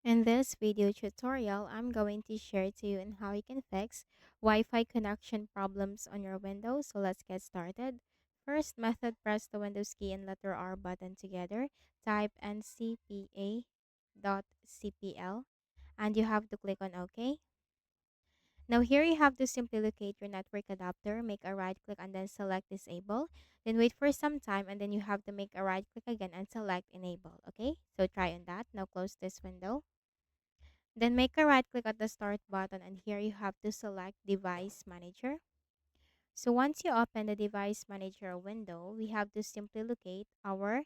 In this video tutorial, I'm going to share to you on how you can fix Wi-Fi connection problems on your Windows. So let's get started. First method, press the Windows key and letter R button together. Type ncpa.cpl and you have to click on OK. Now here you have to simply locate your network adapter, make a right click and then select disable. Then wait for some time and then you have to make a right click again and select enable. Okay, so try on that. Now close this window. Then make a right click at the start button and here you have to select device manager. So once you open the device manager window, we have to simply locate our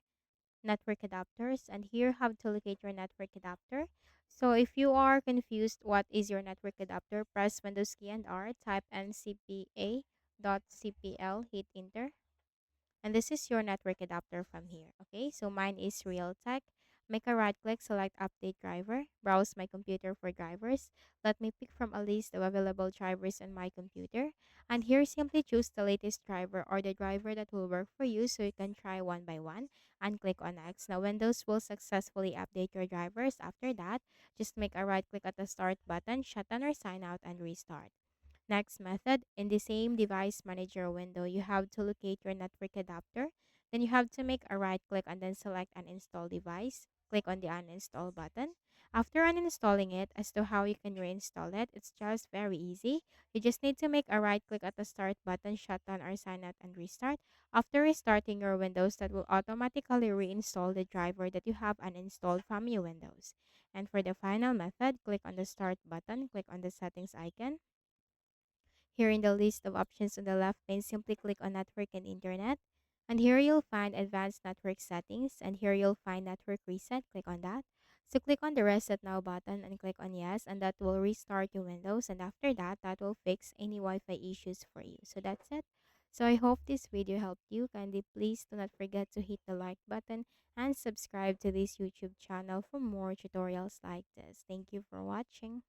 network adapters and here you have to locate your network adapter. So if you are confused what is your network adapter, press Windows key and R, type ncpa.cpl, hit enter. And this is your network adapter from here. Okay, so mine is Realtek. Make a right click, select update driver, browse my computer for drivers. Let me pick from a list of available drivers on my computer. And here simply choose the latest driver or the driver that will work for you so you can try one by one and click on next. Now Windows will successfully update your drivers. After that, just make a right click at the start button, shut down or sign out and restart. Next method, in the same device manager window, you have to locate your network adapter. Then you have to make a right click and then select uninstall device. Click on the uninstall button. After uninstalling it, as to how you can reinstall it, it's just very easy. You just need to make a right click at the start button, shut down or sign out and restart. After restarting your Windows, that will automatically reinstall the driver that you have uninstalled from your Windows. And for the final method, click on the start button, click on the settings icon. Here in the list of options on the left pane, simply click on Network and Internet. And here you'll find Advanced Network Settings. And here you'll find Network Reset. Click on that. So click on the Reset Now button and click on Yes. And that will restart your Windows. And after that, that will fix any Wi-Fi issues for you. So that's it. So I hope this video helped you. Kindly please do not forget to hit the like button and subscribe to this YouTube channel for more tutorials like this. Thank you for watching.